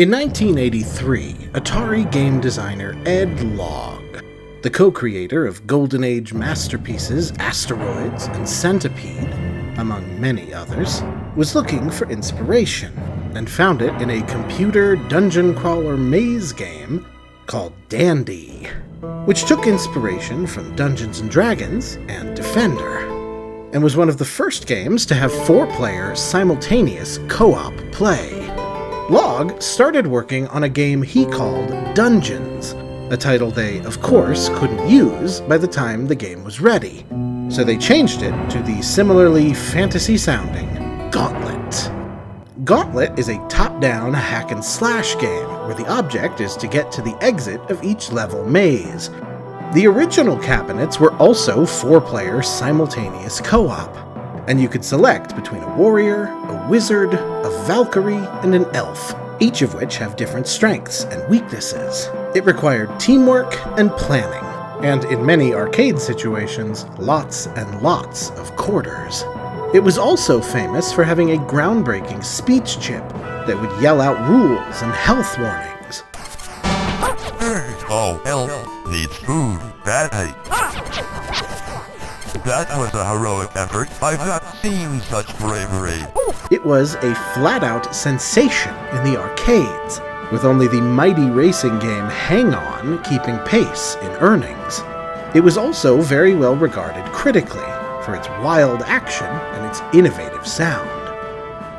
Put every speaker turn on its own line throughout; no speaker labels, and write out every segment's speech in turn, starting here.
In 1983, Atari game designer Ed Logg, the co-creator of Golden Age masterpieces Asteroids and Centipede, among many others, was looking for inspiration and found it in a computer dungeon crawler maze game called Dandy, which took inspiration from Dungeons & Dragons and Defender, and was one of the first games to have 4-player simultaneous co-op play. Logg started working on a game he called Dungeons, a title they, of course, couldn't use by the time the game was ready, so they changed it to the similarly fantasy-sounding Gauntlet. Gauntlet is a top-down hack-and-slash game where the object is to get to the exit of each level maze. The original cabinets were also 4-player simultaneous co-op, and you could select between a warrior, a wizard, a Valkyrie, and an elf, each of which have different strengths and weaknesses. It required teamwork and planning, and in many arcade situations, lots and lots of quarters. It was also famous for having a groundbreaking speech chip that would yell out rules and health warnings.
Oh, elf needs food badly. That was a heroic effort. I've not seen such bravery.
It was a flat-out sensation in the arcades, with only the mighty racing game Hang On keeping pace in earnings. It was also very well regarded critically for its wild action and its innovative sound.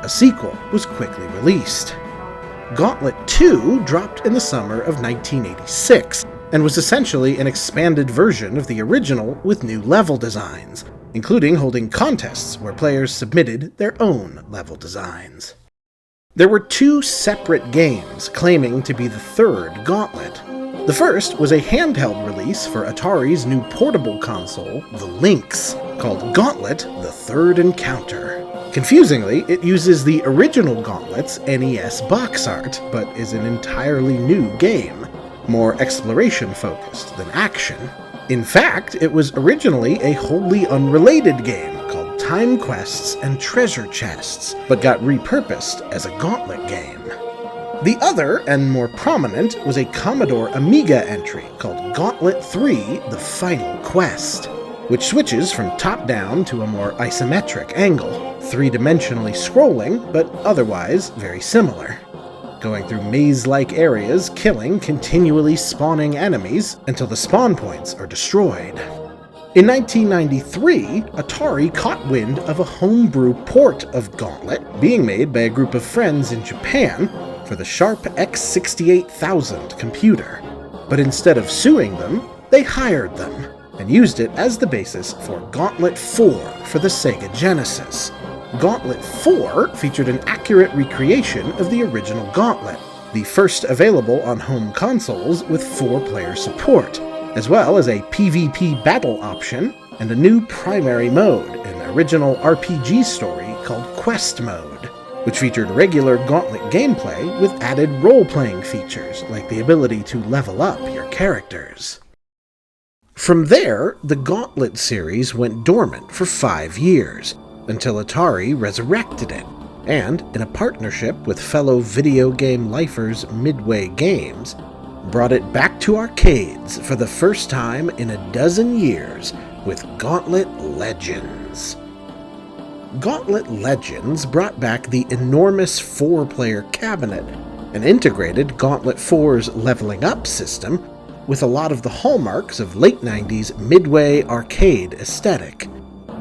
A sequel was quickly released. Gauntlet 2 dropped in the summer of 1986, and was essentially an expanded version of the original with new level designs, including holding contests where players submitted their own level designs. There were 2 separate games claiming to be the third Gauntlet. The first was a handheld release for Atari's new portable console, the Lynx, called Gauntlet: The Third Encounter. Confusingly, it uses the original Gauntlet's NES box art, but is an entirely new game, more exploration-focused than action. In fact, it was originally a wholly unrelated game called Time Quests and Treasure Chests, but got repurposed as a Gauntlet game. The other, and more prominent, was a Commodore Amiga entry called Gauntlet 3: The Final Quest, which switches from top-down to a more isometric angle, 3-dimensionally scrolling, but otherwise very similar, going through maze-like areas, killing continually spawning enemies until the spawn points are destroyed. In 1993, Atari caught wind of a homebrew port of Gauntlet being made by a group of friends in Japan for the Sharp X68000 computer, but instead of suing them, they hired them and used it as the basis for Gauntlet 4 for the Sega Genesis. Gauntlet 4 featured an accurate recreation of the original Gauntlet, the first available on home consoles with 4-player support, as well as a PvP battle option and a new primary mode, an original RPG story called Quest Mode, which featured regular Gauntlet gameplay with added role-playing features like the ability to level up your characters. From there, the Gauntlet series went dormant for 5 years, until Atari resurrected it, and, in a partnership with fellow video game lifers Midway Games, brought it back to arcades for the first time in a dozen years with Gauntlet Legends. Gauntlet Legends brought back the enormous 4-player cabinet and integrated Gauntlet 4's leveling up system with a lot of the hallmarks of late 90s Midway arcade aesthetic,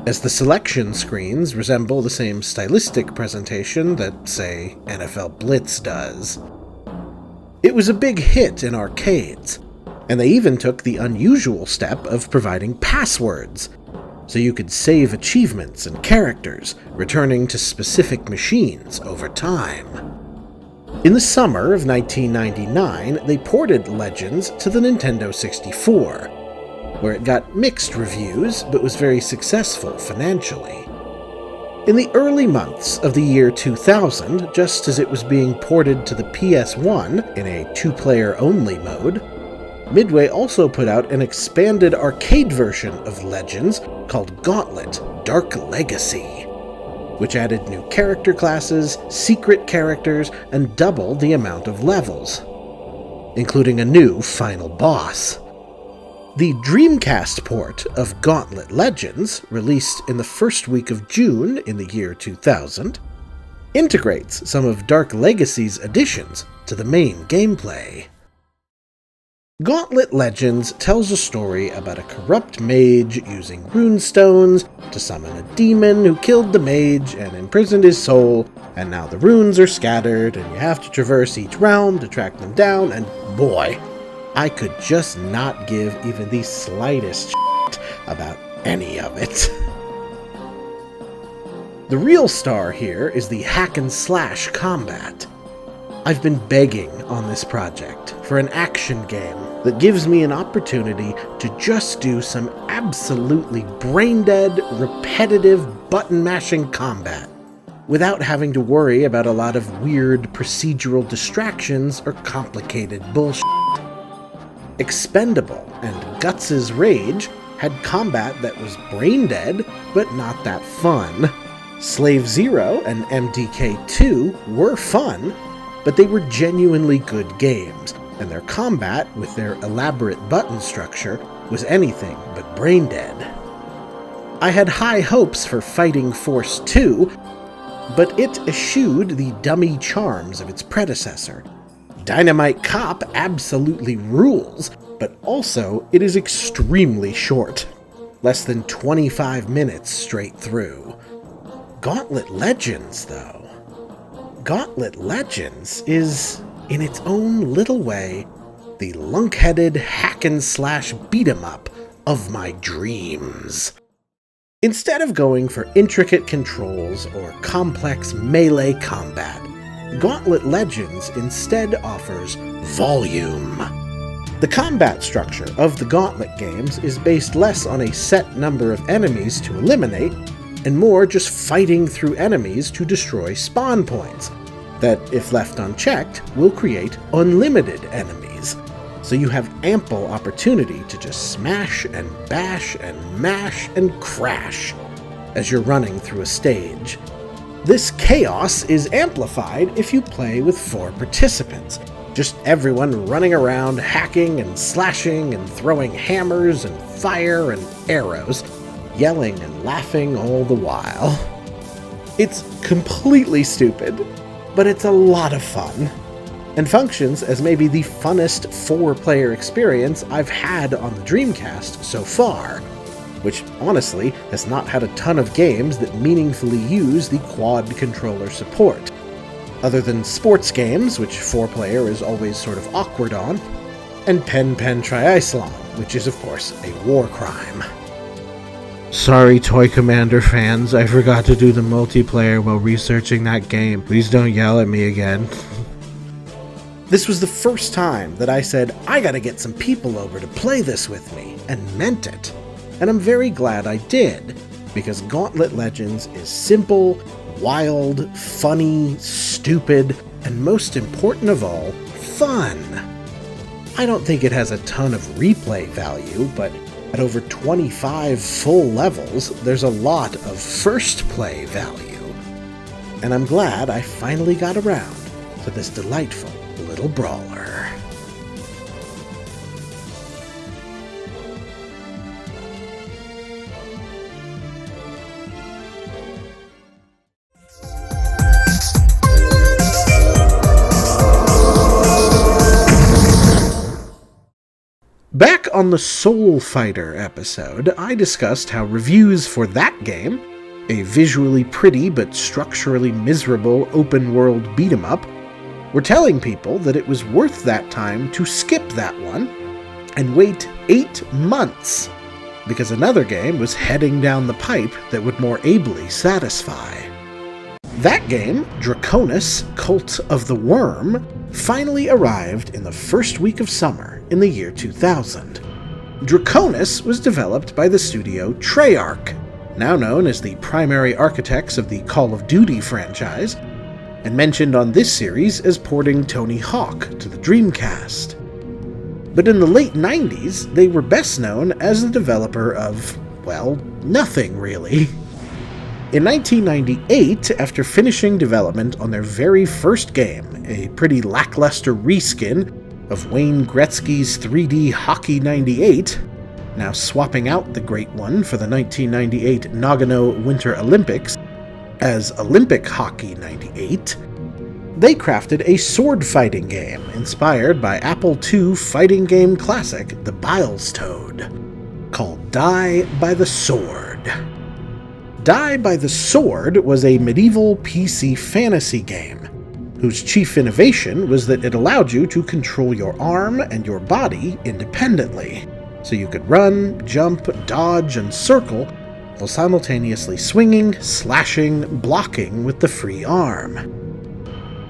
as the selection screens resemble the same stylistic presentation that, say, NFL Blitz does. It was a big hit in arcades, and they even took the unusual step of providing passwords, so you could save achievements and characters, returning to specific machines over time. In the summer of 1999, they ported Legends to the Nintendo 64, where it got mixed reviews but was very successful financially. In the early months of the year 2000, just as it was being ported to the PS1 in a 2-player only mode, Midway also put out an expanded arcade version of Legends called Gauntlet: Dark Legacy. which added new character classes, secret characters, and doubled the amount of levels, including a new final boss. The Dreamcast port of Gauntlet Legends, released in the first week of June in the year 2000, integrates some of Dark Legacy's additions to the main gameplay. Gauntlet Legends tells a story about a corrupt mage using runestones to summon a demon who killed the mage and imprisoned his soul, and now the runes are scattered and you have to traverse each realm to track them down, and boy, I could just not give even the slightest shit about any of it. The real star here is the hack and slash combat. I've been begging on this project for an action game that gives me an opportunity to just do some absolutely brain-dead, repetitive, button-mashing combat without having to worry about a lot of weird procedural distractions or complicated bullshit. Expendable and Guts' Rage had combat that was brain-dead, but not that fun. Slave Zero and MDK2 were fun, but they were genuinely good games, and their combat, with their elaborate button structure, was anything but brain-dead. I had high hopes for Fighting Force 2, but it eschewed the dummy charms of its predecessor. Dynamite Cop absolutely rules, but also it is extremely short. Less than 25 minutes straight through. Gauntlet Legends, though. Gauntlet Legends is, in its own little way, the lunk-headed hack-and-slash beat-em-up of my dreams. Instead of going for intricate controls or complex melee combat, Gauntlet Legends instead offers volume. The combat structure of the Gauntlet games is based less on a set number of enemies to eliminate, and more just fighting through enemies to destroy spawn points that, if left unchecked, will create unlimited enemies. So you have ample opportunity to just smash and bash and mash and crash as you're running through a stage. This chaos is amplified if you play with 4 participants, just everyone running around hacking and slashing and throwing hammers and fire and arrows, yelling and laughing all the while. It's completely stupid, but it's a lot of fun, and functions as maybe the funnest 4-player experience I've had on the Dreamcast so far, which honestly has not had a ton of games that meaningfully use the quad controller support, other than sports games, which 4-player is always sort of awkward on, and Pen Triathlon, which is of course a war crime. Sorry, Toy Commander fans, I forgot to do the multiplayer while researching that game. Please don't yell at me again. This was the first time that I said, I gotta get some people over to play this with me, and meant it. And I'm very glad I did, because Gauntlet Legends is simple, wild, funny, stupid, and most important of all, fun. I don't think it has a ton of replay value, but at over 25 full levels, there's a lot of first play value. And I'm glad I finally got around to this delightful little brawler. Back on the Soul Fighter episode, I discussed how reviews for that game, a visually pretty but structurally miserable open-world beat-em-up, were telling people that it was worth that time to skip that one and wait 8 months, because another game was heading down the pipe that would more ably satisfy. That game, Draconus, Cult of the Wyrm, finally arrived in the first week of summer in the year 2000. Draconus was developed by the studio Treyarch, now known as the primary architects of the Call of Duty franchise, and mentioned on this series as porting Tony Hawk to the Dreamcast. But in the late 90s, they were best known as the developer of, well, nothing really. In 1998, after finishing development on their very first game, a pretty lackluster reskin of Wayne Gretzky's 3D Hockey 98, now swapping out the great one for the 1998 Nagano Winter Olympics as Olympic Hockey 98, they crafted a sword-fighting game inspired by Apple II fighting game classic The Biles Toad, called Die by the Sword. Die by the Sword was a medieval PC fantasy game, whose chief innovation was that it allowed you to control your arm and your body independently, so you could run, jump, dodge, and circle while simultaneously swinging, slashing, blocking with the free arm.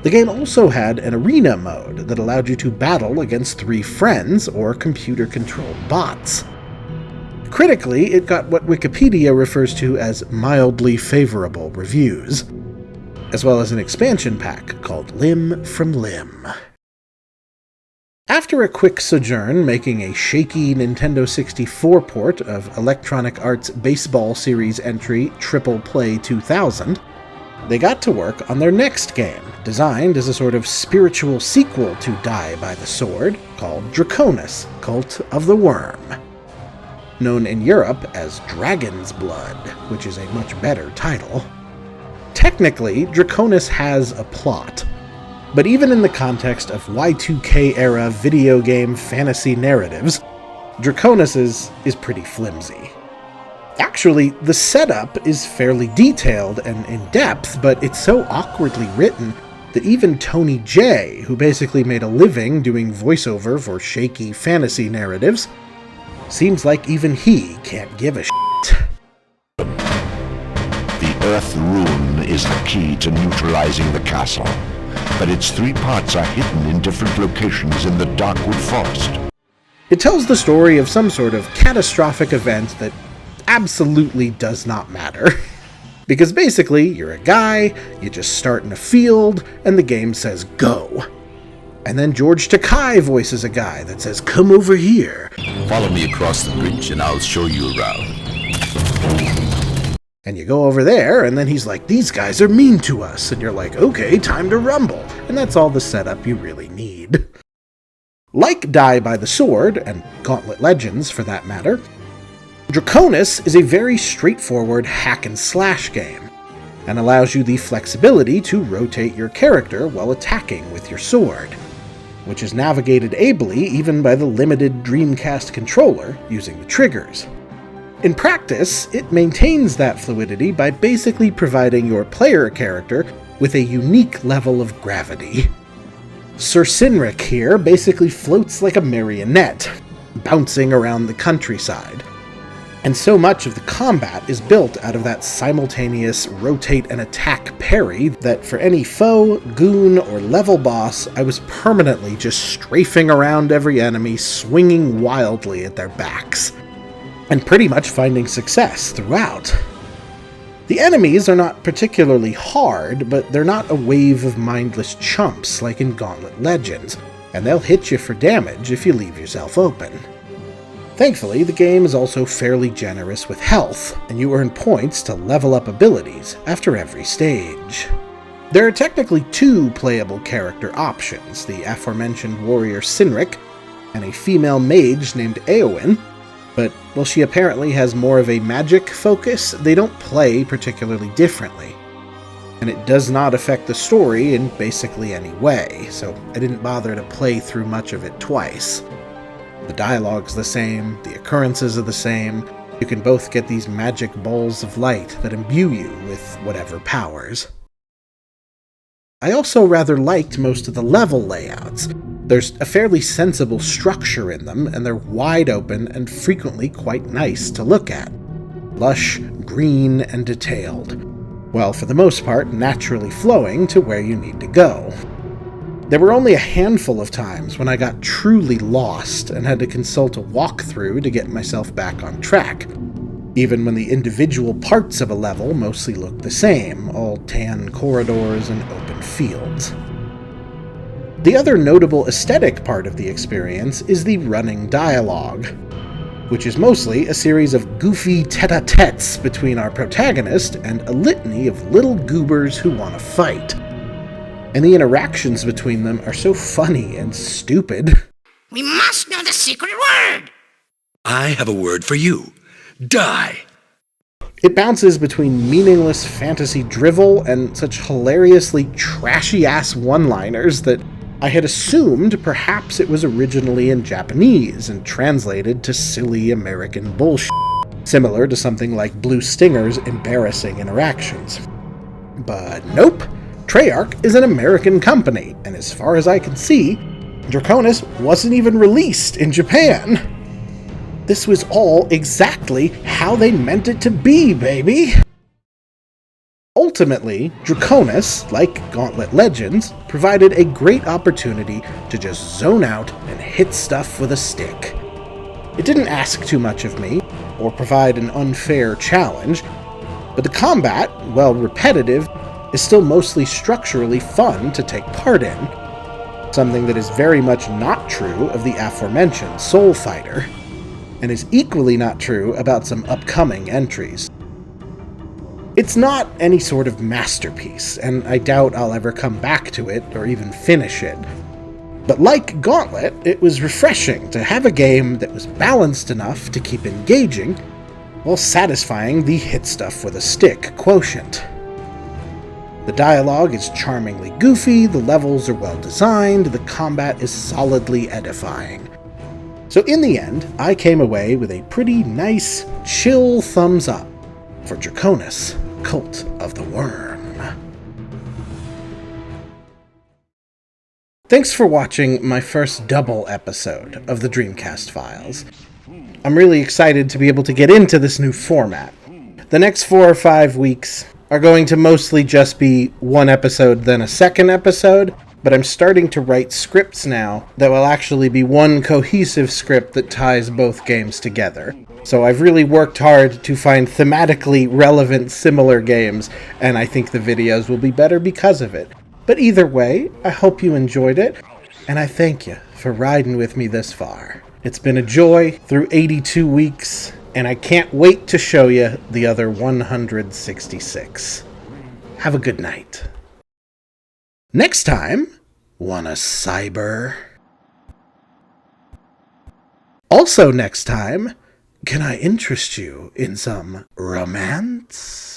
The game also had an arena mode that allowed you to battle against 3 friends or computer-controlled bots. Critically, it got what Wikipedia refers to as mildly favorable reviews, as well as an expansion pack called Limb from Limb. After a quick sojourn making a shaky Nintendo 64 port of Electronic Arts' baseball series entry Triple Play 2000, they got to work on their next game, designed as a sort of spiritual sequel to Die by the Sword, called Draconus, Cult of the Wyrm. Known in Europe as Dragon's Blood, which is a much better title. Technically, Draconus has a plot, but even in the context of Y2K-era video game fantasy narratives, Draconus is pretty flimsy. Actually, the setup is fairly detailed and in-depth, but it's so awkwardly written that even Tony J, who basically made a living doing voiceover for shaky fantasy narratives, seems like even he can't give a shit.
The Earth Rune is the key to neutralizing the castle, but its 3 parts are hidden in different locations in the Darkwood Forest.
It tells the story of some sort of catastrophic event that absolutely does not matter. Because basically, you're a guy, you just start in a field, and the game says go. And then George Takei voices a guy that says, come over here.
Follow me across the bridge and I'll show you around.
And you go over there, and then he's like, these guys are mean to us. And you're like, okay, time to rumble. And that's all the setup you really need. Like Die by the Sword, and Gauntlet Legends for that matter, Draconus is a very straightforward hack-and-slash game, and allows you the flexibility to rotate your character while attacking with your sword, which is navigated ably even by the limited Dreamcast controller using the triggers. In practice, it maintains that fluidity by basically providing your player character with a unique level of gravity. Sir Sinric here basically floats like a marionette, bouncing around the countryside. And so much of the combat is built out of that simultaneous rotate and attack parry that for any foe, goon, or level boss, I was permanently just strafing around every enemy, swinging wildly at their backs, and pretty much finding success throughout. The enemies are not particularly hard, but they're not a wave of mindless chumps like in Gauntlet Legends, and they'll hit you for damage if you leave yourself open. Thankfully, the game is also fairly generous with health, and you earn points to level up abilities after every stage. There are technically 2 playable character options, the aforementioned warrior Sinric, and a female mage named Eowyn, but while she apparently has more of a magic focus, they don't play particularly differently. And it does not affect the story in basically any way, so I didn't bother to play through much of it twice. The dialogue's the same, the occurrences are the same, you can both get these magic balls of light that imbue you with whatever powers. I also rather liked most of the level layouts. There's a fairly sensible structure in them, and they're wide open and frequently quite nice to look at. Lush, green, and detailed, while for the most part naturally flowing to where you need to go. There were only a handful of times when I got truly lost and had to consult a walkthrough to get myself back on track, even when the individual parts of a level mostly looked the same, all tan corridors and open fields. The other notable aesthetic part of the experience is the running dialogue. which is mostly a series of goofy tete-a-tetes between our protagonist and a litany of little goobers who want to fight. And the interactions between them are so funny and stupid.
We must know the secret word!
I have a word for you. Die!
It bounces between meaningless fantasy drivel and such hilariously trashy-ass one-liners that I had assumed perhaps it was originally in Japanese and translated to silly American bullshit, similar to something like Blue Stinger's embarrassing interactions. But nope, Treyarch is an American company, and as far as I can see, Draconus wasn't even released in Japan. This was all exactly how they meant it to be, baby! Ultimately, Draconus, like Gauntlet Legends, provided a great opportunity to just zone out and hit stuff with a stick. It didn't ask too much of me, or provide an unfair challenge, but the combat, while repetitive, is still mostly structurally fun to take part in, something that is very much not true of the aforementioned Soul Fighter, and is equally not true about some upcoming entries. It's not any sort of masterpiece, and I doubt I'll ever come back to it or even finish it. But like Gauntlet, it was refreshing to have a game that was balanced enough to keep engaging, while satisfying the hit stuff with a stick quotient. The dialogue is charmingly goofy, the levels are well designed, the combat is solidly edifying. So in the end, I came away with a pretty nice, chill thumbs up for Draconus, Cult of the Wyrm. Thanks for watching my first double episode of the Dreamcast Files. I'm really excited to be able to get into this new format. The next 4 or 5 weeks are going to mostly just be one episode, then a second episode, but I'm starting to write scripts now that will actually be one cohesive script that ties both games together. So I've really worked hard to find thematically relevant similar games, and I think the videos will be better because of it. But either way, I hope you enjoyed it, and I thank you for riding with me this far. It's been a joy through 82 weeks, and I can't wait to show you the other 166. Have a good night. Next time, wanna cyber? Also next time, can I interest you in some romance?